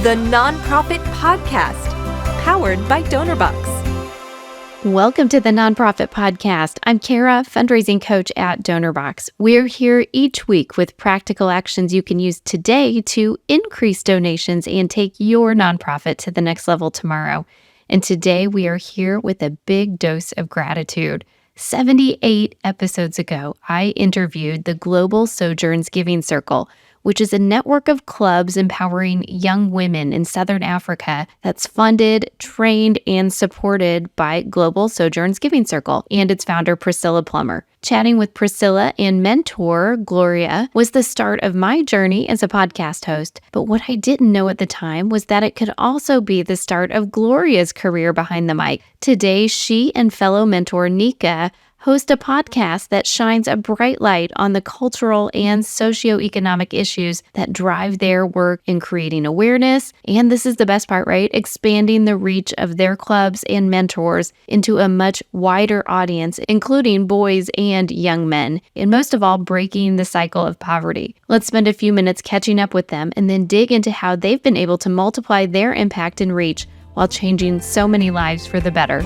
the Nonprofit Podcast, powered by Donorbox. Welcome to the Nonprofit Podcast. I'm Cara, fundraising coach at Donorbox. We're here each week with practical actions you can use today to increase donations and take your nonprofit to the next level tomorrow. And today we are here with a big dose of gratitude. 78 episodes ago, I interviewed the Global Sojourns Giving Circle, which is a network of clubs empowering young women in Southern Africa that's funded, trained, and supported by Global Sojourns Giving Circle and its founder, Priscilla Plummer. Chatting with Priscilla and mentor, Gloria, was the start of my journey as a podcast host. But what I didn't know at the time was that it could also be the start of Gloria's career behind the mic. Today, she and fellow mentor Nika host a podcast that shines a bright light on the cultural and socioeconomic issues that drive their work in creating awareness, and this is the best part, right? Expanding the reach of their clubs and mentors into a much wider audience, including boys and young men, and most of all, breaking the cycle of poverty. Let's spend a few minutes catching up with them and then dig into how they've been able to multiply their impact and reach while changing so many lives for the better.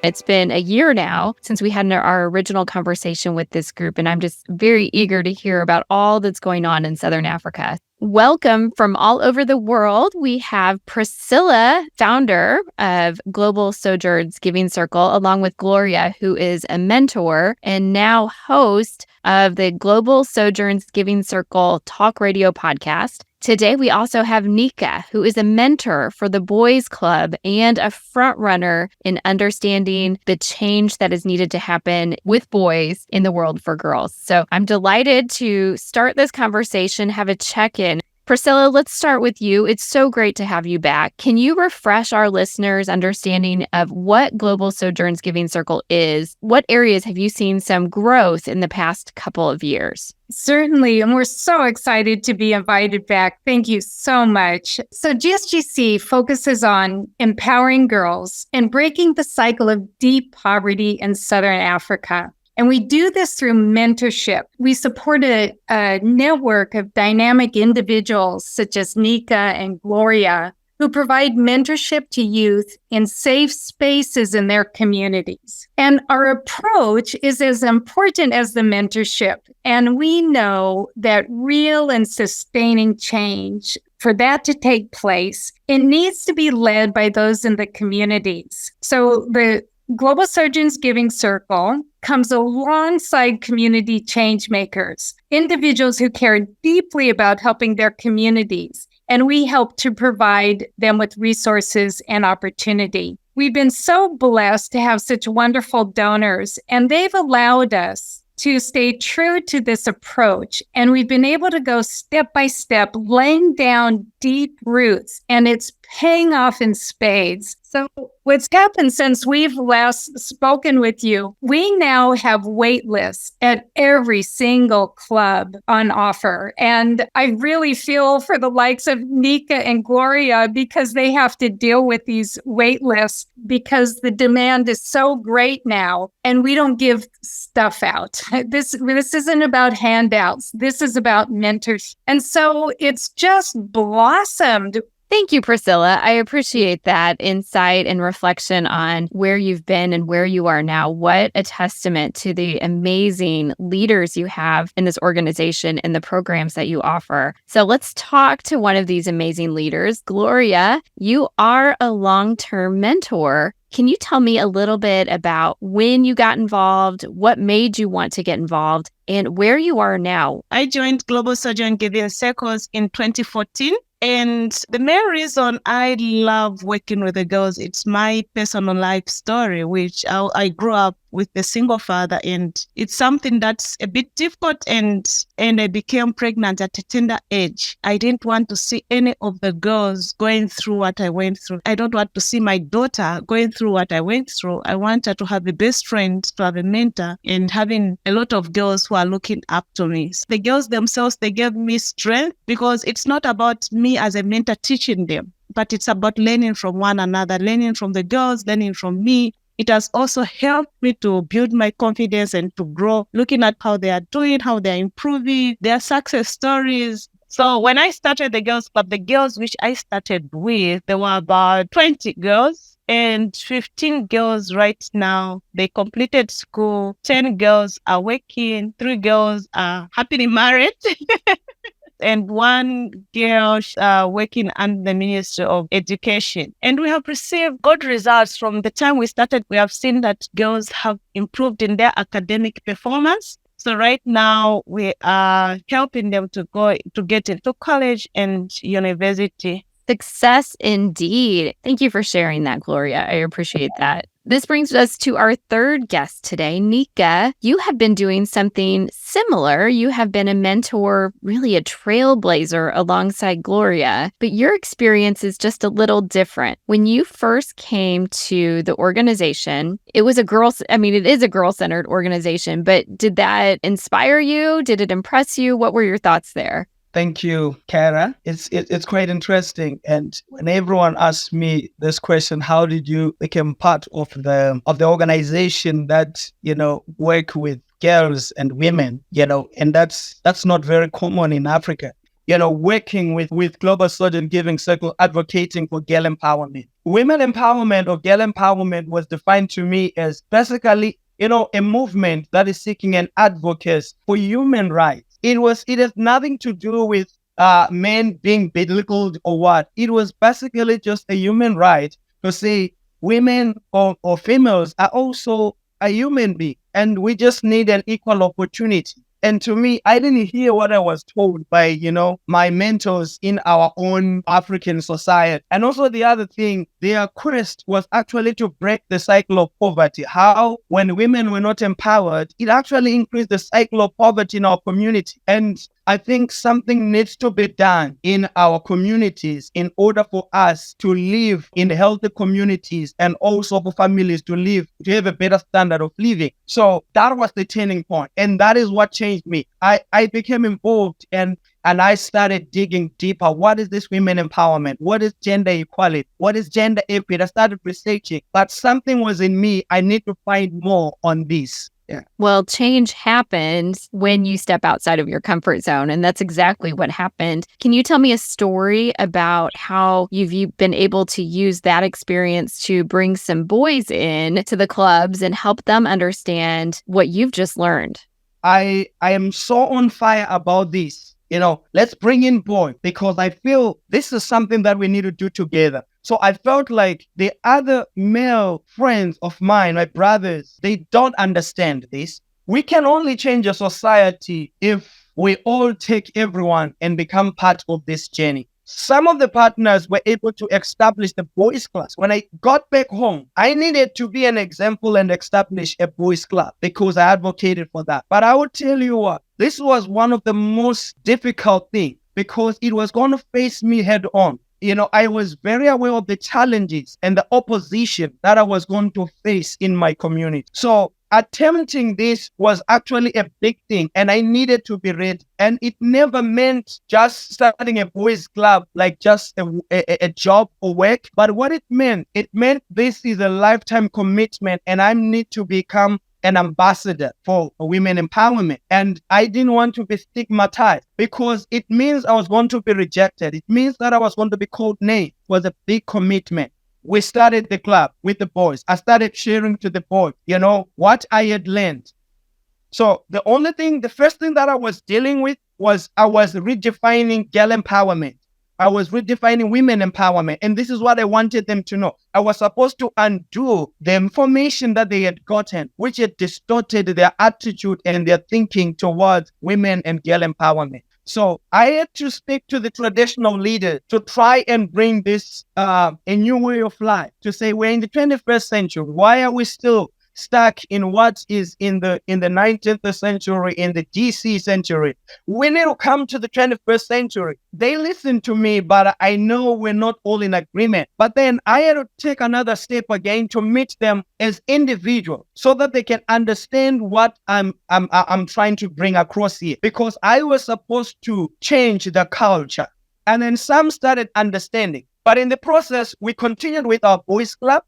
It's been a year now since we had our original conversation with this group, and I'm just very eager to hear about all that's going on in Southern Africa. Welcome from all over the world. We have Priscilla, founder of Global Sojourns Giving Circle, along with Gloria, who is a mentor and now host of the Global Sojourns Giving Circle talk radio podcast. Today, we also have Nika, who is a mentor for the Boys Club and a front runner in understanding the change that is needed to happen with boys in the world for girls. So I'm delighted to start this conversation, have a check-in. Priscilla, let's start with you. It's so great to have you back. Can you refresh our listeners' understanding of what Global Sojourns Giving Circle is? What areas have you seen some growth in the past couple of years? Certainly, and we're so excited to be invited back. Thank you so much. So GSGC focuses on empowering girls and breaking the cycle of deep poverty in Southern Africa. And we do this through mentorship. We support a network of dynamic individuals such as Nika and Gloria, who provide mentorship to youth in safe spaces in their communities. And our approach is as important as the mentorship. And we know that real and sustaining change, for that to take place, it needs to be led by those in the communities. So the Global Sojourns Giving Circle comes alongside community changemakers, individuals who care deeply about helping their communities, and we help to provide them with resources and opportunity. We've been so blessed to have such wonderful donors, and they've allowed us to stay true to this approach. And we've been able to go step by step, laying down deep roots, and it's paying off in spades. So what's happened since we've last spoken with you, we now have wait lists at every single club on offer. And I really feel for the likes of Nika and Gloria because they have to deal with these wait lists because the demand is so great now and we don't give stuff out. This isn't about handouts. This is about mentors. And so it's just blossomed. Thank you, Priscilla. I appreciate that insight and reflection on where you've been and where you are now. What a testament to the amazing leaders you have in this organization and the programs that you offer. So let's talk to one of these amazing leaders. Gloria, you are a long-term mentor. Can you tell me a little bit about when you got involved, what made you want to get involved, and where you are now? I joined Global Sojourns Giving Circles in 2014. And the main reason I love working with the girls, it's my personal life story, which I grew up with a single father, and it's something that's a bit difficult, and I became pregnant at a tender age. I didn't want to see any of the girls going through what I went through. I don't want to see my daughter going through what I went through. I want her to have a best friend, to have a mentor, and having a lot of girls who are looking up to me. The girls themselves, they gave me strength because it's not about me as a mentor teaching them, but it's about learning from one another, learning from the girls, learning from me. It has also helped me to build my confidence and to grow, looking at how they are doing, how they are improving, their success stories. So when I started the girls club, the girls which I started with, there were about 20 girls and 15 girls right now. They completed school. 10 girls are working. 3 girls are happily married. And one girl working under the Ministry of Education. And we have received good results from the time we started. We have seen that girls have improved in their academic performance. So right now we are helping them to get into college and university. Success indeed. Thank you for sharing that, Gloria. I appreciate that. This brings us to our third guest today, Nika. You have been doing something similar. You have been a mentor, really a trailblazer alongside Gloria, but your experience is just a little different. When you first came to the organization, it is a girl-centered organization, but did that inspire you? Did it impress you? What were your thoughts there? Thank you, Cara. It's quite interesting. And when everyone asks me this question, how did you become part of the organization that, work with girls and women, and that's not very common in Africa. Working with Global Sojourns Giving Circle, advocating for girl empowerment. Women empowerment or girl empowerment was defined to me as basically, a movement that is seeking an advocate for human rights. It has nothing to do with men being belittled or what. It was basically just a human right to say women or females are also a human being, and we just need an equal opportunity. And to me, I didn't hear what I was told by, my mentors in our own African society. And also the other thing, their quest was actually to break the cycle of poverty. How, when women were not empowered, it actually increased the cycle of poverty in our community. And I think something needs to be done in our communities in order for us to live in healthy communities and also for families to have a better standard of living. So that was the turning point. And that is what changed me. I became involved and I started digging deeper. What is this women empowerment? What is gender equality? What is gender equity? I started researching, but something was in me. I need to find more on this. Yeah. Well, change happens when you step outside of your comfort zone, and that's exactly what happened. Can you tell me a story about how you've been able to use that experience to bring some boys in to the clubs and help them understand what you've just learned? I am so on fire about this. Let's bring in boys, because I feel this is something that we need to do together. So I felt like the other male friends of mine, my brothers, they don't understand this. We can only change a society if we all take everyone and become part of this journey. Some of the partners were able to establish the boys' class. When I got back home, I needed to be an example and establish a boys' club because I advocated for that. But I would tell you what, this was one of the most difficult things because it was going to face me head on. I was very aware of the challenges and the opposition that I was going to face in my community. So attempting this was actually a big thing, and I needed to be ready. And it never meant just starting a boys' club, like just a job or work. But what it meant this is a lifetime commitment, and I need to become an ambassador for women empowerment. And I didn't want to be stigmatized because it means I was going to be rejected. It means that I was going to be called names. It was a big commitment. We started the club with the boys. I started sharing to the boys, what I had learned. So the first thing that I was dealing with was I was redefining girl empowerment. I was redefining women empowerment. And this is what I wanted them to know. I was supposed to undo the information that they had gotten, which had distorted their attitude and their thinking towards women and girl empowerment. So I had to speak to the traditional leaders to try and bring this a new way of life, to say we're in the 21st century. Why are we still stuck in what is in the 19th century, in the GC century? We need to come to the 21st century. They listened to me, but I know we're not all in agreement. But then I had to take another step again to meet them as individuals so that they can understand what I'm trying to bring across here. Because I was supposed to change the culture. And then some started understanding. But in the process, we continued with our boys' club.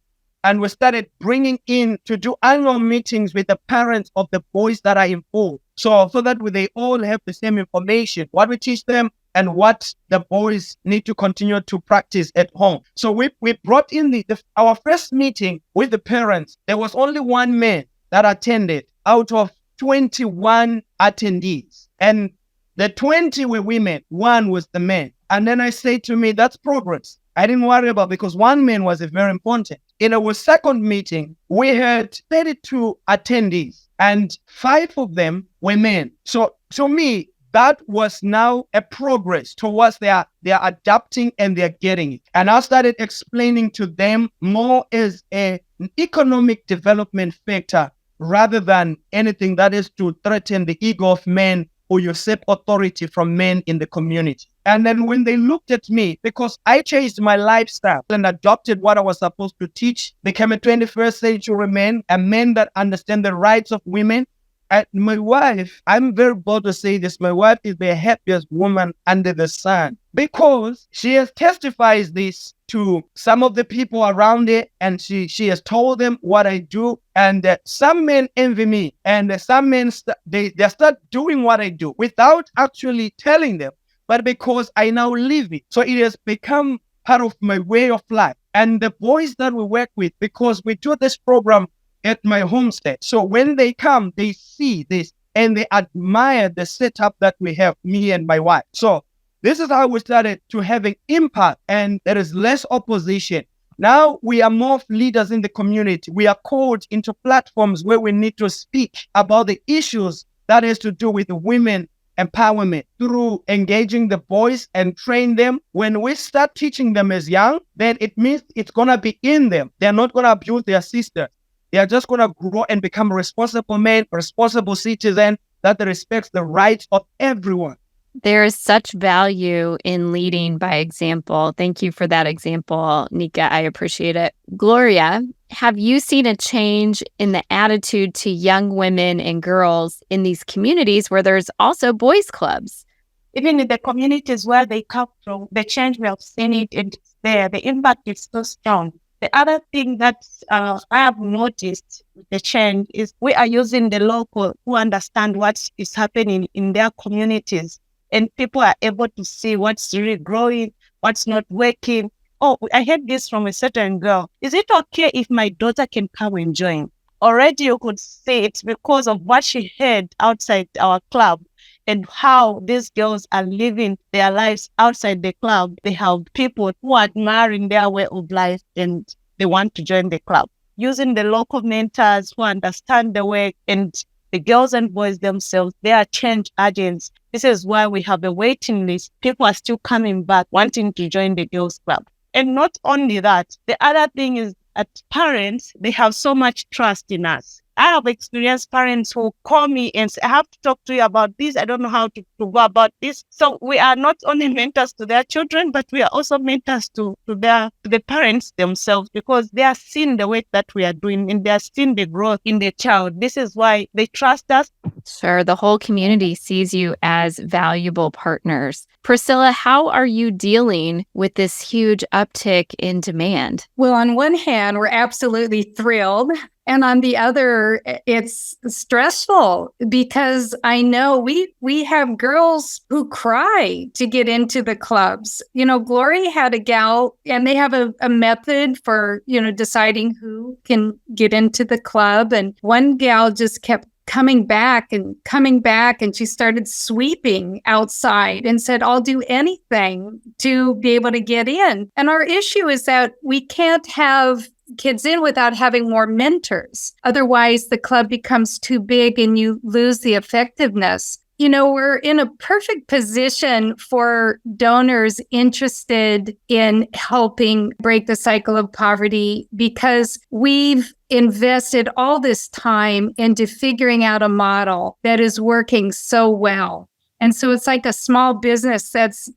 And we started bringing in to do annual meetings with the parents of the boys that are involved. So that they all have the same information. What we teach them, and what the boys need to continue to practice at home. So we brought in our first meeting with the parents. There was only one man that attended out of 21 attendees. And the 20 were women, one was the man. And then I say to me, that's progress. I didn't worry about, because one man was very important. In our second meeting, we had 32 attendees and 5 of them were men. So to me, that was now a progress towards they're adapting and they're getting it. And I started explaining to them more as an economic development factor rather than anything that is to threaten the ego of men or usurp authority from men in the community. And then when they looked at me, because I changed my lifestyle and adopted what I was supposed to teach, became a 21st century man, a man that understands the rights of women. And my wife, I'm very bold to say this, my wife is the happiest woman under the sun, because she has testified this to some of the people around her, and she has told them what I do. And some men envy me, and some men, they start doing what I do without actually telling them, but because I now live it. So it has become part of my way of life. And the boys that we work with, because we do this program at my homestead. So when they come, they see this and they admire the setup that we have, me and my wife. So this is how we started to having impact, and there is less opposition. Now we are more leaders in the community. We are called into platforms where we need to speak about the issues that has to do with women empowerment through engaging the boys and train them. When we start teaching them as young, then it means it's going to be in them. They're not going to abuse their sisters. They are just going to grow and become responsible men, responsible citizens that respects the rights of everyone. There is such value in leading by example. Thank you for that example, Nika. I appreciate it. Gloria, have you seen a change in the attitude to young women and girls in these communities where there's also boys' clubs? Even in the communities where they come from, the change we have seen it, and it's there. The impact is so strong. The other thing that I have noticed with the change is we are using the local who understand what is happening in their communities, and people are able to see what's really growing, what's not working. Oh, I heard this from a certain girl. Is it okay if my daughter can come and join? Already you could see it's because of what she heard outside our club and how these girls are living their lives outside the club. They have people who are admiring their way of life and they want to join the club. Using the local mentors who understand the work, and the girls and boys themselves, they are change agents. This is why we have a waiting list. People are still coming back wanting to join the girls club. And not only that, the other thing is that parents, they have so much trust in us. I have experienced parents who call me and say, I have to talk to you about this. I don't know how to go about this. So we are not only mentors to their children, but we are also mentors to the parents themselves, because they are seeing the work that we are doing and they are seeing the growth in the child. This is why they trust us. Sure. The whole community sees you as valuable partners. Priscilla, how are you dealing with this huge uptick in demand? Well, on one hand, we're absolutely thrilled. And on the other, it's stressful, because I know we have girls who cry to get into the clubs. You know, Gloria had a gal, and they have a method for, deciding who can get into the club. And one gal just kept coming back, and she started sweeping outside and said, I'll do anything to be able to get in. And our issue is that we can't have kids in without having more mentors. Otherwise, the club becomes too big and you lose the effectiveness. We're in a perfect position for donors interested in helping break the cycle of poverty, because we've invested all this time into figuring out a model that is working so well. And so it's like a small business that's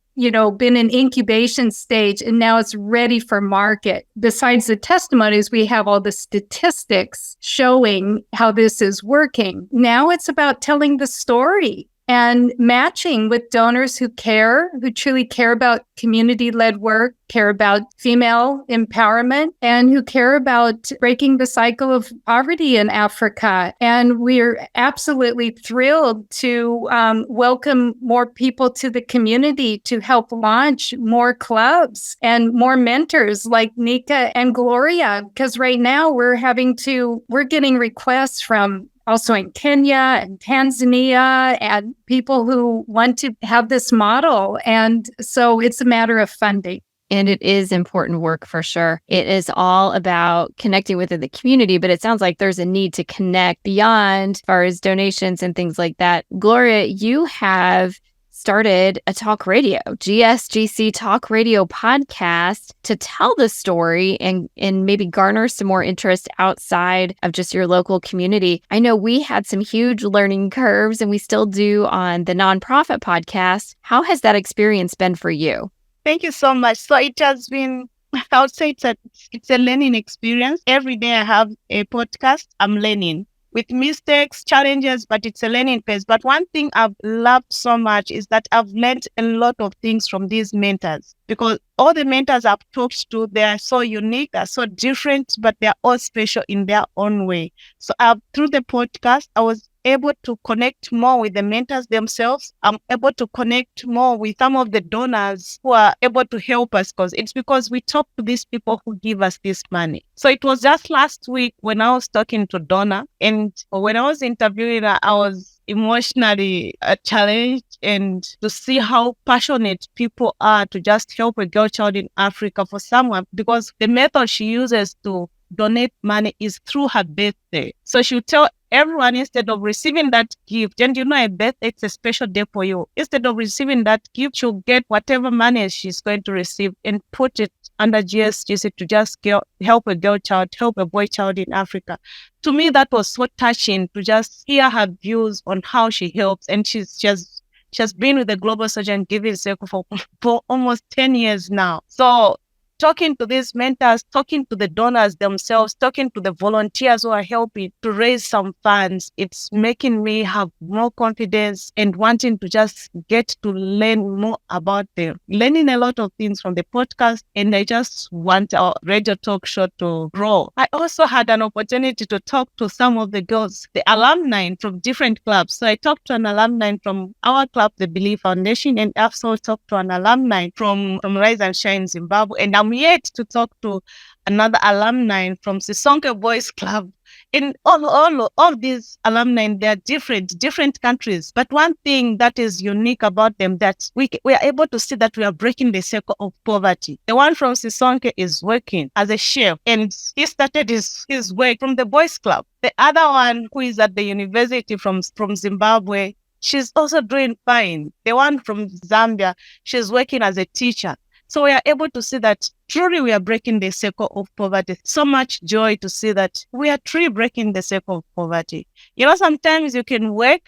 been in incubation stage, and now it's ready for market. Besides the testimonies, we have all the statistics showing how this is working. Now it's about telling the story. and matching with donors who care, who truly care about community-led work, care about female empowerment, and who care about breaking the cycle of poverty in Africa. And we're absolutely thrilled to welcome more people to the community to help launch more clubs and more mentors like Nika and Gloria, because right now we're getting requests from also in Kenya and Tanzania and people who want to have this model. And so it's a matter of funding. And it is important work for sure. It is all about connecting within the community, but it sounds like there's a need to connect beyond as far as donations and things like that. Gloria, you have started a talk radio, GSGC Talk Radio podcast to tell the story and maybe garner some more interest outside of just your local community. I know we had some huge learning curves and we still do on the Nonprofit podcast. How has that experience been for you? Thank you so much. So it has been, I would say it's a learning experience. Every day I have a podcast, I'm learning. With mistakes, challenges, but it's a learning phase. But one thing I've loved so much is that I've learned a lot of things from these mentors, because all the mentors I've talked to, they are so unique, they're so different, but they're all special in their own way. So through the podcast, I was able to connect more with the mentors themselves. I'm able to connect more with some of the donors who are able to help us, because we talk to these people who give us this money. So it was just last week when I was talking to Donna, and when I was interviewing her, I was emotionally challenged, and to see how passionate people are to just help a girl child in Africa for someone, because the method she uses to donate money is through her birthday. So she'll tell everyone, instead of receiving that gift, and a birthday, it's a special day for you. Instead of receiving that gift, she'll get whatever money she's going to receive and put it under GSGC to just help a girl child, help a boy child in Africa. To me, that was so touching to just hear her views on how she helps. And she has been with the Global Sojourns Giving Circle for almost 10 years now. So talking to these mentors, talking to the donors themselves, talking to the volunteers who are helping to raise some funds, it's making me have more confidence and wanting to just get to learn more about them. Learning a lot of things from the podcast, and I just want our radio talk show to grow. I also had an opportunity to talk to some of the girls, the alumni from different clubs. So I talked to an alumni from our club, the Believe Foundation, and also talked to an alumni from Rise and Shine Zimbabwe. And I'm yet to talk to another alumni from Sisonke Boys Club. In all these alumni, they're different countries. But one thing that is unique about them, that we are able to see that we are breaking the circle of poverty. The one from Sisonke is working as a chef, and he started his work from the Boys Club. The other one, who is at the university from Zimbabwe, she's also doing fine. The one from Zambia, she's working as a teacher. So we are able to see that truly we are breaking the circle of poverty. So much joy to see that we are truly breaking the circle of poverty. Sometimes you can work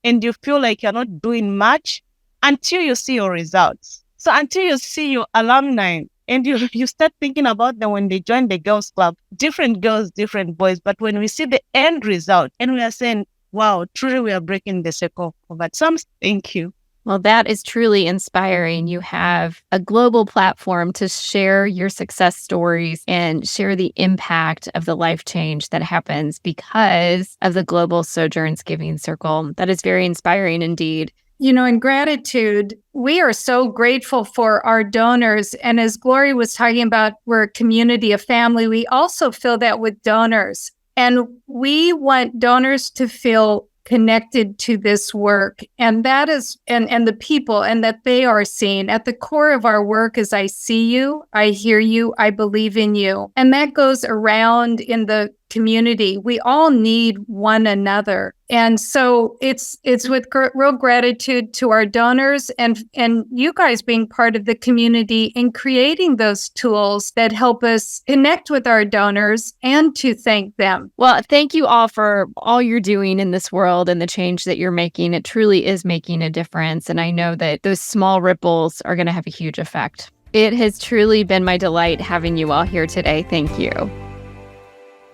and you feel like you're not doing much until you see your results. So until you see your alumni and you start thinking about them when they join the girls' club, different girls, different boys. But when we see the end result and we are saying, wow, truly we are breaking the circle of poverty. So thank you. Well, that is truly inspiring. You have a global platform to share your success stories and share the impact of the life change that happens because of the Global Sojourns Giving Circle. That is very inspiring indeed. In gratitude, we are so grateful for our donors. And as Gloria was talking about, we're a community, a family. We also feel that with donors. And we want donors to feel connected to this work, and that is and the people, and that they are seen. At the core of our work is I see you, I hear you, I believe in you. And that goes around in the community. We all need one another. And so it's with real gratitude to our donors and you guys being part of the community and creating those tools that help us connect with our donors and to thank them. Well, thank you all for all you're doing in this world and the change that you're making. It truly is making a difference. And I know that those small ripples are going to have a huge effect. It has truly been my delight having you all here today. Thank you.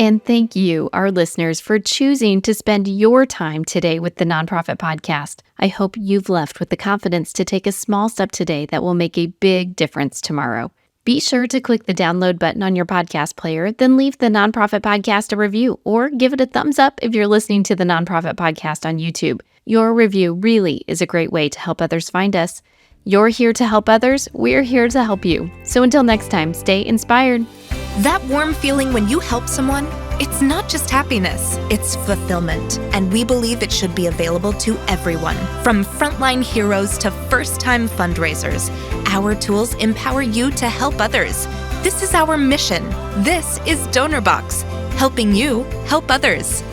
And thank you, our listeners, for choosing to spend your time today with the Nonprofit Podcast. I hope you've left with the confidence to take a small step today that will make a big difference tomorrow. Be sure to click the download button on your podcast player, then leave the Nonprofit Podcast a review or give it a thumbs up if you're listening to the Nonprofit Podcast on YouTube. Your review really is a great way to help others find us. You're here to help others. We're here to help you. So until next time, stay inspired. That warm feeling when you help someone, it's not just happiness, it's fulfillment. And we believe it should be available to everyone, from frontline heroes to first-time fundraisers. Our tools empower you to help others. This is our mission. This is Donorbox, helping you help others.